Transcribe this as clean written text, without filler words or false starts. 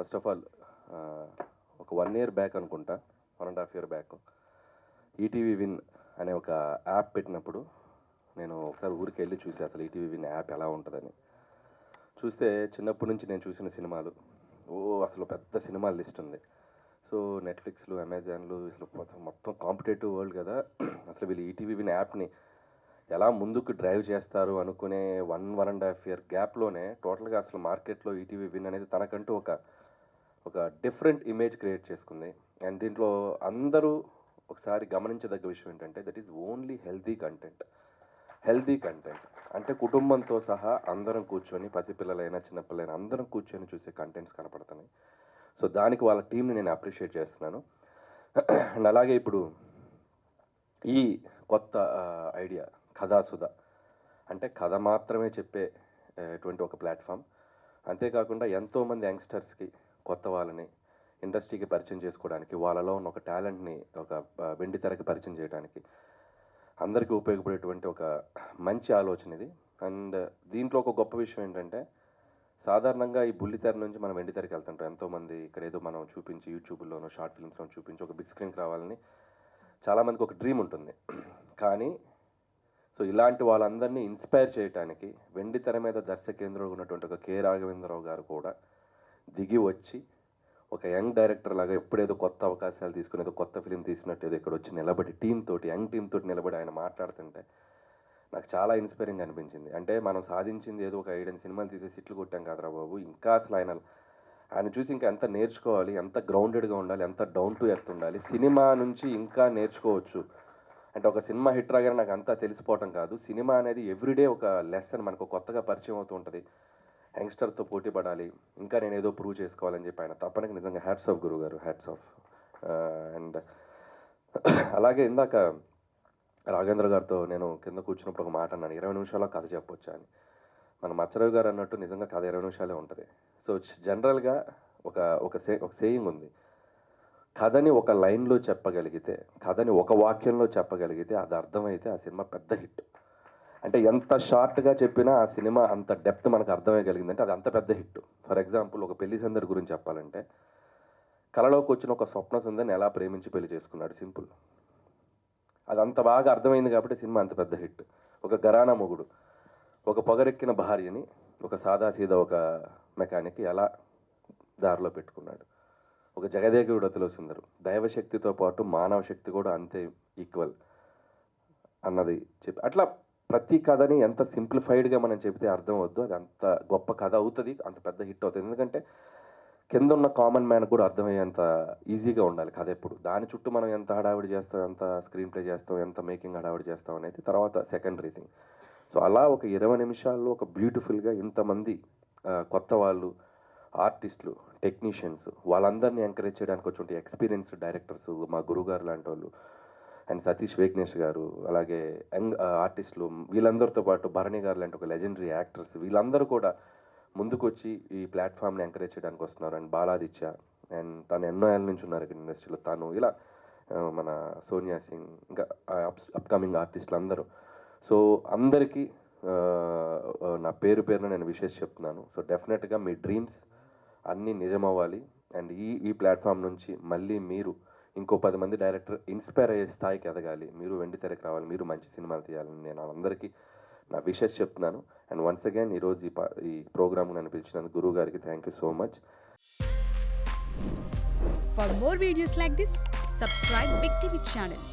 First of all ఒక 1 year back అనుకుంటా, 1.5 year back ETV win అనే ఒక యాప్ పెట్టినప్పుడు నేను ఒకసారి ఊరికి వెళ్ళి చూసి అసలు ఈటీవీ విన్ యాప్ ఎలా ఉంటుందని చూస్తే చిన్నప్పటి నుంచి నేను చూసిన సినిమాలు అసలు పెద్ద సినిమాల లిస్ట్ ఉంది. సో నెట్ఫ్లిక్స్లు, అమెజాన్లు అసలు మొత్తం కాంపిటేటివ్ వరల్డ్ కదా. అసలు వీళ్ళు ఈటీవీ విన్ యాప్ని ఎలా ముందుకు డ్రైవ్ చేస్తారు అనుకునే 1.5 year గ్యాప్లోనే టోటల్గా అసలు మార్కెట్లో ఈటీవీ విన్ అనేది తనకంటూ ఒక డిఫరెంట్ ఇమేజ్ క్రియేట్ చేసుకుంది. అండ్ దీంట్లో అందరూ ఒకసారి గమనించదగ్గ విషయం ఏంటంటే that is only healthy content అంటే కుటుంబంతో సహా అందరం కూర్చొని, పసిపిల్లలైనా చిన్నపిల్లలైనా అందరం కూర్చొని చూసే కంటెంట్స్ కనపడుతున్నాయి. సో దానికి వాళ్ళ టీంని నేను అప్రిషియేట్ చేస్తున్నాను. అండ్ అలాగే ఇప్పుడు ఈ కొత్త ఐడియా కథాసుధ అంటే కథ మాత్రమే చెప్పే ఎటువంటి ఒక ప్లాట్ఫామ్. అంతేకాకుండా ఎంతోమంది యంగ్స్టర్స్కి, కొత్త వాళ్ళని ఇండస్ట్రీకి పరిచయం చేసుకోవడానికి, వాళ్ళలో ఉన్న ఒక టాలెంట్ని ఒక వెండి తెరకి పరిచయం చేయడానికి అందరికీ ఉపయోగపడేటువంటి ఒక మంచి ఆలోచన ఇది. అండ్ దీంట్లో ఒక గొప్ప విషయం ఏంటంటే సాధారణంగా ఈ బుల్లితెర నుంచి మనం వెండి తెరకి వెళ్తుంటాం. ఎంతోమంది ఇక్కడ ఏదో మనం చూపించి యూట్యూబ్లోనో షార్ట్ ఫిల్మ్స్లో చూపించి ఒక బిగ్ స్క్రీన్కి రావాలని చాలామందికి ఒక డ్రీమ్ ఉంటుంది. కానీ సో ఇలాంటి వాళ్ళందరినీ ఇన్స్పైర్ చేయడానికి వెండి తెర మీద దర్శకేంద్రంలో ఉన్నటువంటి ఒక కే రాఘవేంద్రరావు గారు కూడా దిగి వచ్చి ఒక యంగ్ డైరెక్టర్ లాగా ఎప్పుడేదో కొత్త అవకాశాలు తీసుకుని ఏదో కొత్త ఫిలిం తీసినట్టు ఏదో ఇక్కడ వచ్చి నిలబడి యంగ్ టీమ్ తోటి నిలబడి ఆయన మాట్లాడుతుంటే నాకు చాలా ఇన్స్పైరింగ్ అనిపించింది. అంటే మనం సాధించింది ఏదో ఒక 7 సినిమాలు తీసేసి ఇట్లు కొట్టాం కాదురా బాబు, ఇంకా అసలు ఆయన చూసి ఇంకా ఎంత నేర్చుకోవాలి, ఎంత గ్రౌండెడ్గా ఉండాలి, ఎంత డౌన్ టు ఎర్త్ ఉండాలి, సినిమా నుంచి ఇంకా నేర్చుకోవచ్చు. అంటే ఒక సినిమా హిట్ రాగానే నాకు అంతా తెలిసిపోవటం కాదు, సినిమా అనేది ఎవ్రీడే ఒక లెసన్ మనకు కొత్తగా పరిచయం అవుతూ ఉంటుంది. యంగ్స్టర్తో పోటీ పడాలి, ఇంకా నేను ఏదో ప్రూవ్ చేసుకోవాలని చెప్పి ఆయన తప్పనకి నిజంగా హ్యాట్స్ ఆఫ్ గురువు గారు, హ్యాట్స్ ఆఫ్. అండ్ అలాగే ఇందాక రాఘవేంద్ర గారితో నేను కింద కూర్చున్నప్పుడు ఒక మాట అన్నాను, 20 నిమిషాల్లో కథ చెప్పొచ్చా అని. మన మచ్చరావు గారు అన్నట్టు నిజంగా కథ 20 నిమిషాలే ఉంటుంది. సో జనరల్గా ఒక సేయింగ్ ఉంది, కథని ఒక లైన్లో చెప్పగలిగితే, కథని ఒక వాక్యంలో చెప్పగలిగితే, అది అర్థమైతే ఆ సినిమా పెద్ద హిట్. అంటే ఎంత షార్ట్గా చెప్పినా ఆ సినిమా అంత డెప్త్ మనకు అర్థమయ్యగలిగిందంటే అది అంత పెద్ద హిట్. ఫర్ ఎగ్జాంపుల్ ఒక పెళ్లి సందడి గురించి చెప్పాలంటే, కళలోకి వచ్చిన ఒక స్వప్న సుందరిని ఎలా ప్రేమించి పెళ్లి చేసుకున్నాడు, సింపుల్. అది అంత బాగా అర్థమైంది కాబట్టి సినిమా అంత పెద్ద హిట్. ఒక గరానా మొగుడు ఒక పొగరెక్కిన భార్యని ఒక సాదాసీదా ఒక మెకానిక్ ఎలా దారిలో పెట్టుకున్నాడు. ఒక జగదేగుడు అతిలో సుందరు, దైవశక్తితో పాటు మానవ శక్తి కూడా అంతే ఈక్వల్ అన్నది చెప్పి, అట్లా ప్రతి కథని ఎంత సింప్లిఫైడ్గా మనం చెబితే అర్థం అవద్దు, అది అంత గొప్ప కథ అవుతుంది, అంత పెద్ద హిట్ అవుతుంది. ఎందుకంటే కింద ఉన్న కామన్ మ్యాన్ కూడా అర్థమయ్యేంత ఈజీగా ఉండాలి కథ. ఎప్పుడు దాని చుట్టూ మనం ఎంత హడావిడి చేస్తాం, ఎంత స్క్రీన్ ప్లే చేస్తాం, ఎంత మేకింగ్ హడావిడి చేస్తాం అనేది తర్వాత సెకండరీ థింగ్. సో అలా ఒక 20 నిమిషాల్లో ఒక బ్యూటిఫుల్గా ఇంతమంది కొత్త వాళ్ళు, ఆర్టిస్టులు, టెక్నీషియన్స్, వాళ్ళందరినీ ఎంకరేజ్ చేయడానికి వచ్చి ఎక్స్పీరియన్స్డ్ డైరెక్టర్స్, మా గురుగారు లాంటి వాళ్ళు, అండ్ సతీష్ వేగ్నేష్ గారు, అలాగే యంగ్ ఆర్టిస్టులు, వీళ్ళందరితో పాటు భరణి గారు లాంటి ఒక లెజెండరీ యాక్టర్స్, వీళ్ళందరూ కూడా ముందుకు వచ్చి ఈ ప్లాట్ఫామ్ని ఎంకరేజ్ చేయడానికి వస్తున్నారు. అండ్ బాలాదిత్య, అండ్ తను ఎన్నో ఏళ్ళ నుంచి ఉన్నారు ఇక్కడ ఇండస్ట్రీలో, తను ఇలా మన సోనియా సింగ్, ఇంకా అప్కమింగ్ ఆర్టిస్టులు అందరూ. సో అందరికీ నా పేరున నేను విషెస్ చెప్తున్నాను. సో డెఫినెట్గా మీ డ్రీమ్స్ అన్నీ నిజమవ్వాలి. అండ్ ఈ ప్లాట్ఫామ్ నుంచి మళ్ళీ మీరు ఇంకో 10 మంది డైరెక్టర్ ఇన్స్పైర్ అయ్యే స్థాయికి ఎదగాలి, మీరు వెండి తెరకు రావాలి, మీరు మంచి సినిమాలు తీయాలని నేను అందరికీ నా విషెస్ చెప్తున్నాను. అండ్ వన్స్ అగైన్ ఈరోజు ఈ ప్రోగ్రామ్ నన్ను పిలిచినందుకు గురువు గారికి thank you so much. For more videos like this, subscribe Big TV channel.